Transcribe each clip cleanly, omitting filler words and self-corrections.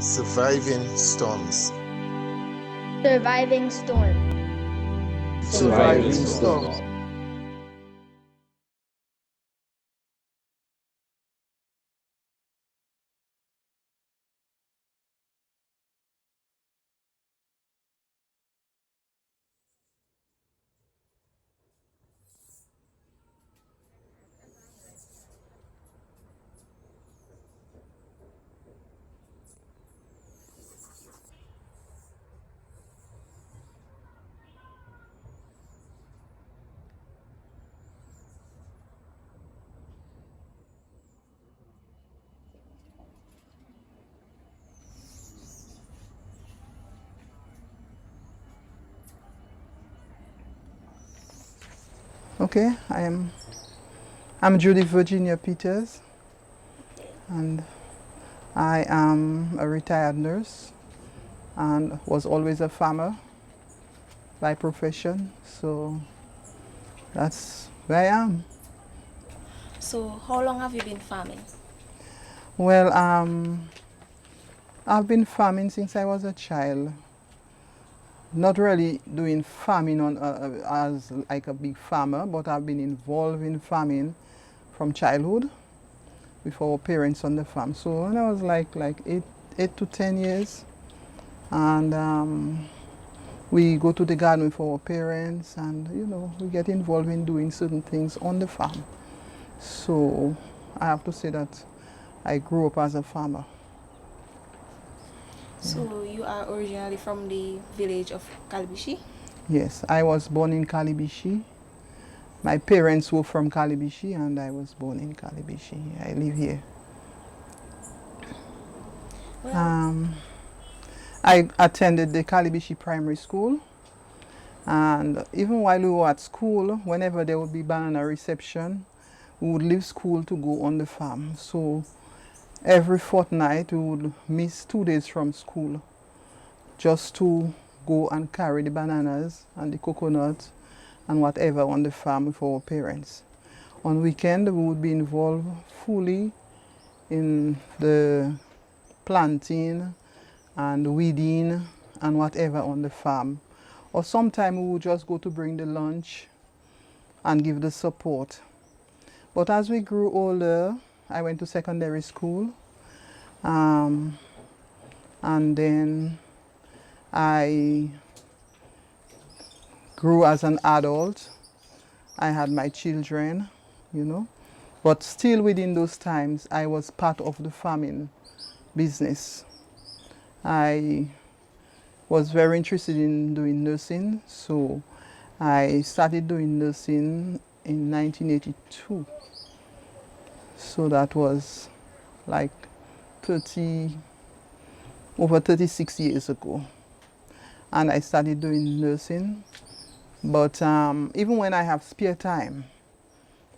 Surviving storms. Surviving storm. Surviving storms. Okay, I'm Judith Virginia Peters, and I am a retired nurse and was always a farmer by profession, so that's where I am. So how long have you been farming? Well, I've been farming since I was a child. Not really doing farming as like a big farmer, but I've been involved in farming from childhood with our parents on the farm. So when I was like 8 to 10 years, and we go to the garden with our parents, and we get involved in doing certain things on the farm. So I have to say that I grew up as a farmer. So you are originally from the village of Calibishie? Yes, I was born in Calibishie. My parents were from Calibishie, and I was born in Calibishie. I live here. Well, I attended the Calibishie Primary School, and even while we were at school, whenever there would be banana reception, we would leave school to go on the farm. So every fortnight we would miss 2 days from school just to go and carry the bananas and the coconut and whatever on the farm with our parents. On weekend we would be involved fully in the planting and weeding and whatever on the farm. Or sometimes we would just go to bring the lunch and give the support. But as we grew older, I went to secondary school, and then I grew as an adult. I had my children, but still within those times I was part of the farming business. I was very interested in doing nursing, so I started doing nursing in 1982. So that was like over 36 years ago. And I started doing nursing. But even when I have spare time,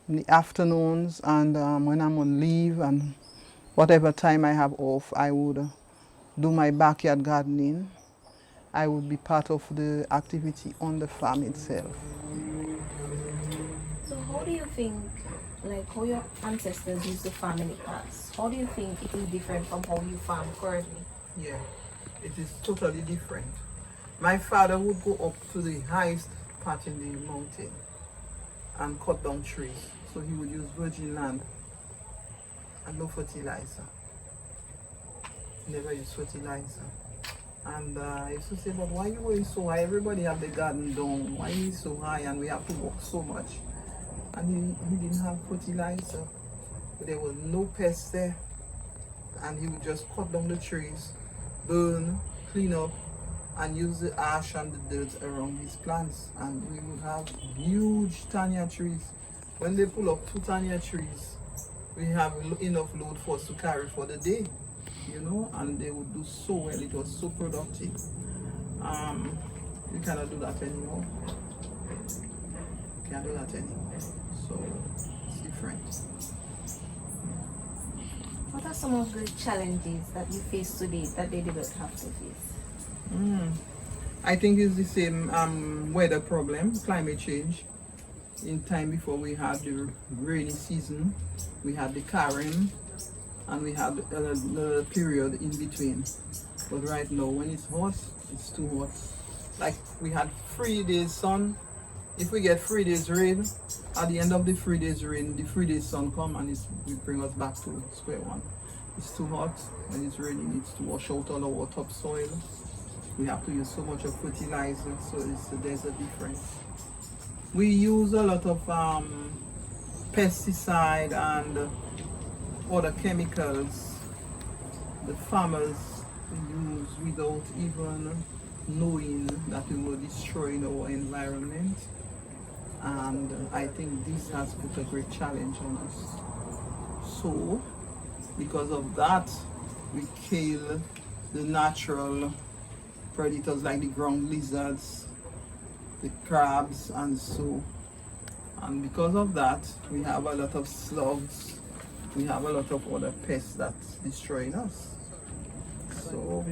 in the afternoons and when I'm on leave and whatever time I have off, I would do my backyard gardening. I would be part of the activity on the farm itself. so how do you think, how your ancestors used to farm in the past, how do you think it is different from how you farm currently? Yeah, it is totally different. My father would go up to the highest part in the mountain and cut down trees. So he would use virgin land and no fertilizer. Never use fertilizer. And I used to say, but why you going so high? Everybody have the garden down. Why is it so high and we have to walk so much? And he didn't have fertilizer. There was no pests there. And he would just cut down the trees, burn, clean up, and use the ash and the dirt around his plants. And we would have huge tanya trees. When they pull up 2 tanya trees, we have enough load for us to carry for the day, and they would do so well. It was so productive. We cannot do that anymore. Can't do that anymore. So it's different. What are some of the challenges that you face today that they did not have to face? I think it's the same weather problem, climate change. In time before we had the rainy season, we had the Karen, and we had another period in between. But right now, when it's hot, it's too hot. Like we had 3 days sun. If we get 3 days rain, at the end of the 3 days rain, the 3 days sun come and we bring us back to square one. It's too hot. When it's raining, it's to wash out all our topsoil. We have to use so much of fertilizer, so there's a difference. We use a lot of pesticide and other chemicals the farmers use without even knowing that we were destroying our environment. And I think this has put a great challenge on us. So, because of that, we kill the natural predators like the ground lizards, the crabs, and so. And because of that, we have a lot of slugs, we have a lot of other pests that's destroying us. So,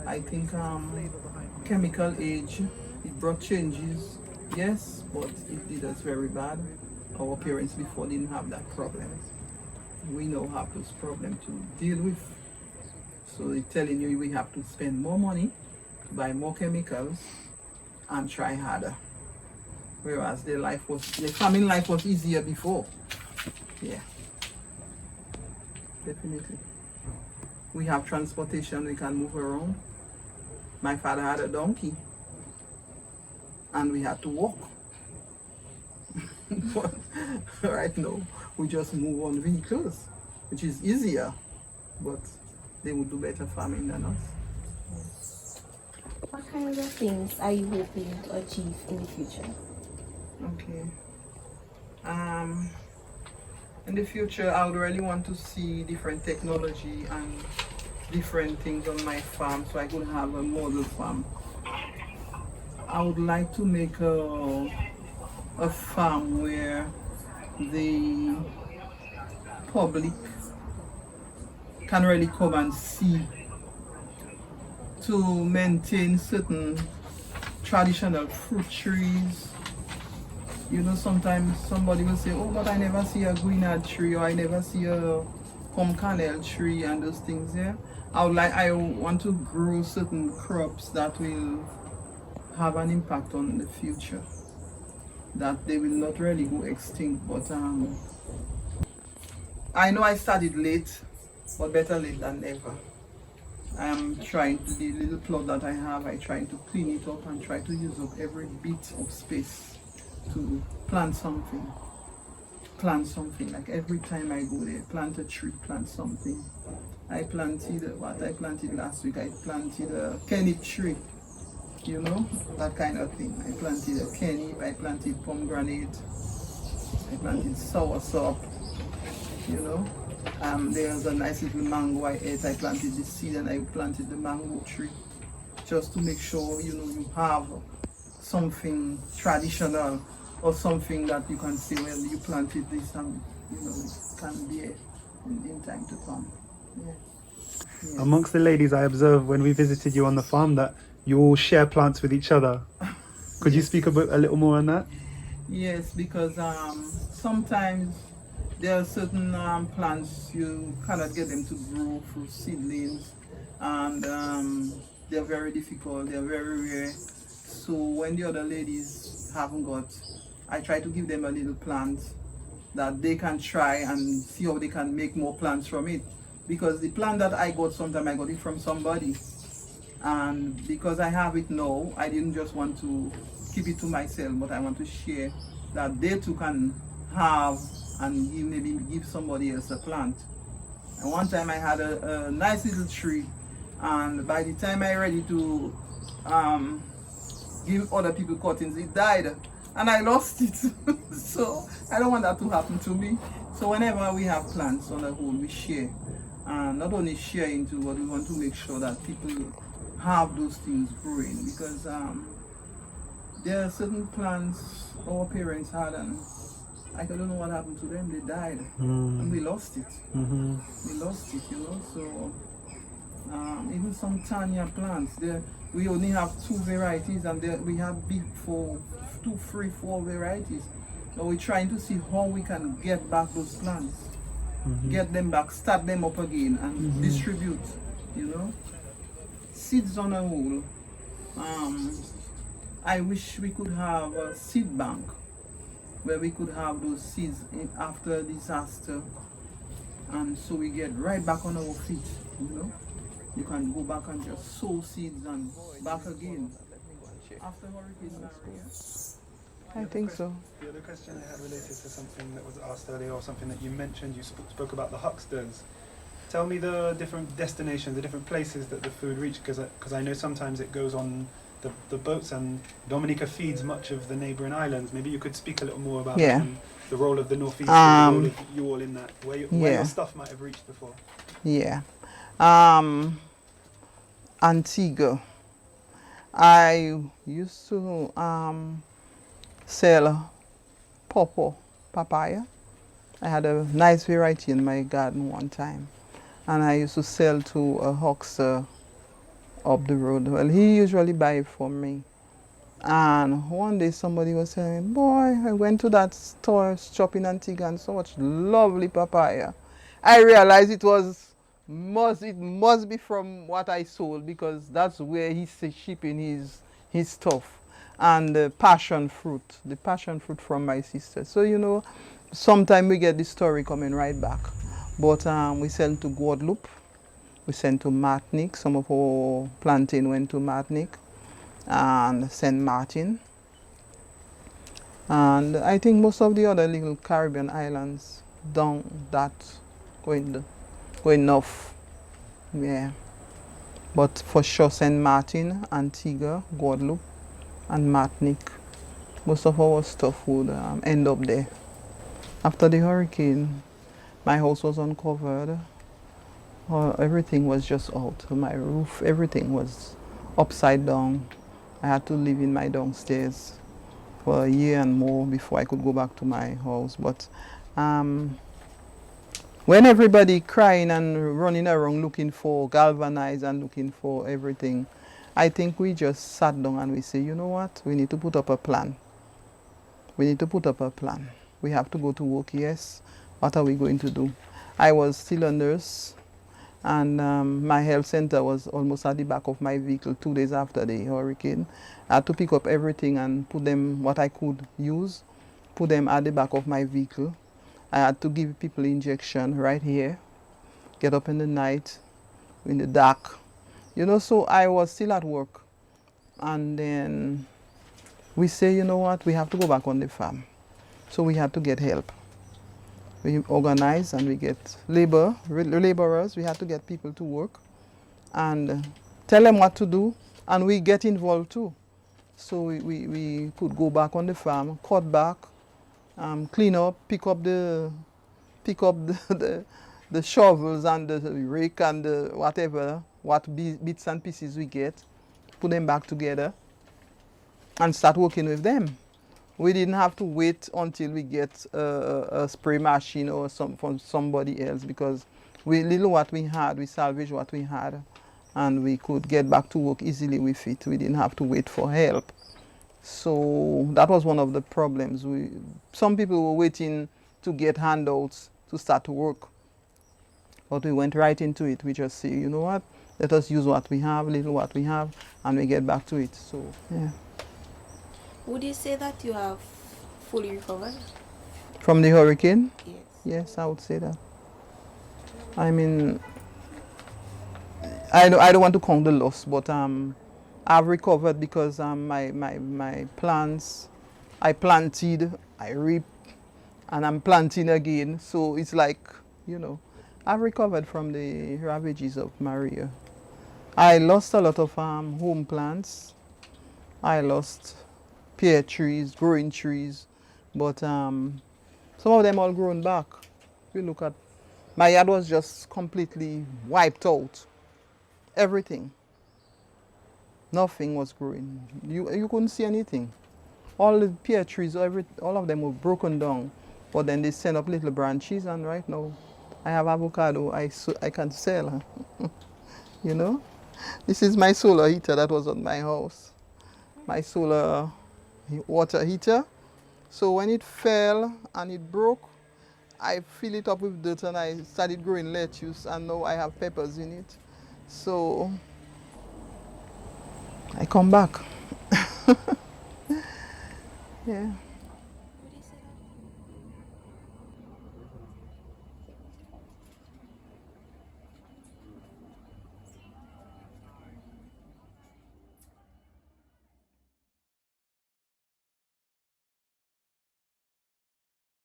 I think chemical age, it brought changes, yes, but it did us very bad. Our parents before didn't have that problem. We now have this problem to deal with. So they're telling you we have to spend more money to buy more chemicals and try harder. Whereas their farming life was easier before. Yeah, definitely. We have transportation, we can move around. My father had a donkey and we had to walk. But right now, we just move on vehicles, which is easier, but they would do better farming than us. What kinds of things are you hoping to achieve in the future? Okay. In the future, I would really want to see different technology and different things on my farm so I could have a model farm. I would like to make a farm where the public can really come and see to maintain certain traditional fruit trees. You know, sometimes somebody will say, oh, but I never see a guinea tree, or I never see a pumpkinel tree, and those things. Yeah, I want to grow certain crops that will have an impact on the future, that they will not really go extinct. But I know I started late, but better late than never. I am trying to, the little plot that I have, I'm trying to clean it up and try to use up every bit of space to plant something. Like every time I go there, plant a tree, plant something. I planted what I planted last week. I planted a kenip tree, you know, that kind of thing. I planted a kenip, I planted pomegranate, I planted soursop, you know. There's a nice little mango I ate. I planted the seed and I planted the mango tree, just to make sure, you know, you have something traditional or something that you can say, well, you planted this and, you know, it can be in time to come. Yeah. Yeah. Amongst the ladies, I observed when we visited you on the farm that you all share plants with each other. Could you speak a little more on that? Yes, because sometimes there are certain plants you cannot get them to grow through seedlings, and they're very difficult, they're very rare. So when the other ladies haven't got, I try to give them a little plant that they can try and see how they can make more plants from it. Because the plant that I got, sometimes I got it from somebody. And because I have it now, I didn't just want to keep it to myself, but I want to share that they too can have and maybe give somebody else a plant. And one time I had a nice little tree, and by the time I ready to give other people cuttings, it died and I lost it. So I don't want that to happen to me. So whenever we have plants on the whole, we share. And not only share into, but we want to make sure that people have those things growing, because there are certain plants our parents had and I don't know what happened to them. They died and we lost it. We lost it, you know. So even some Tanya plants, we only have 2 varieties, and we have big 4, 2, 3, 4 varieties. So we're trying to see how we can get back those plants. get them back, start them up again, and distribute, you know. Seeds on a whole. I wish we could have a seed bank where we could have those seeds after a disaster, and so we get right back on our feet, you know. You can go back and just sow seeds and back again. After Hurricane Maria. I think so. The other question I had related to something that was asked earlier, or something that you mentioned, you spoke about the hucksters. Tell me the different destinations, the different places that the food reached, because I know sometimes it goes on the boats, and Dominica feeds much of the neighbouring islands. Maybe you could speak a little more about the role of the Northeast, the role of you all in that, where your stuff might have reached before. Yeah. Antigua. I used to sell papaya. I had a nice variety in my garden one time, and I used to sell to a huckster up the road. Well, he usually buy it from me. And one day somebody was telling me, boy, I went to that store shop in Antigua and so much lovely papaya. I realized it must be from what I sold, because that's where he's shipping his stuff. And the passion fruit from my sister. So, you know, sometimes we get the story coming right back. But we send to Guadeloupe, we send to Martinique. Some of our plantain went to Martinique and Saint Martin. And I think most of the other little Caribbean islands down that going north. Yeah. But for sure Saint Martin, Antigua, Guadeloupe, and Martinique. Most of our stuff would end up there. After the hurricane, my house was uncovered. Everything was just out. My roof, everything was upside down. I had to live in my downstairs for a year and more before I could go back to my house. But when everybody crying and running around looking for galvanized and looking for everything, I think we just sat down and we say, you know what, we need to put up a plan. We need to put up a plan. We have to go to work, yes. What are we going to do? I was still a nurse, and my health center was almost at the back of my vehicle 2 days after the hurricane. I had to pick up everything and put them, what I could use, put them at the back of my vehicle. I had to give people injection right here, get up in the night, in the dark. You know, so I was still at work. And then we say, you know what, we have to go back on the farm. So we had to get help. We organize and we get laborers. We had to get people to work and tell them what to do, and we get involved too. So we could go back on the farm, cut back, clean up, pick up the shovels and the rake and the whatever, what bits and pieces we get, put them back together and start working with them. We didn't have to wait until we get a spray machine or from somebody else, because we salvaged what we had, and we could get back to work easily with it. We didn't have to wait for help. So that was one of the problems. Some people were waiting to get handouts to start to work, but we went right into it. We just say, you know what, let us use what we have, little what we have, and we get back to it. So yeah. Would you say that you have fully recovered? From the hurricane? Yes. Yes, I would say that. I mean, I don't want to count the loss, but I've recovered because my plants, I planted, I reap, and I'm planting again. So it's like, you know, I've recovered from the ravages of Maria. I lost a lot of home plants. I lost pear trees, growing trees, but some of them all grown back. If you look at, my yard was just completely wiped out. Everything. Nothing was growing. You couldn't see anything. All the pear trees, all of them were broken down, but then they sent up little branches, and right now I have avocado I can sell. You know? This is my solar heater that was on my house. My solar water heater. So when it fell and it broke, I fill it up with dirt and I started growing lettuce, and now I have peppers in it. So I come back. Yeah.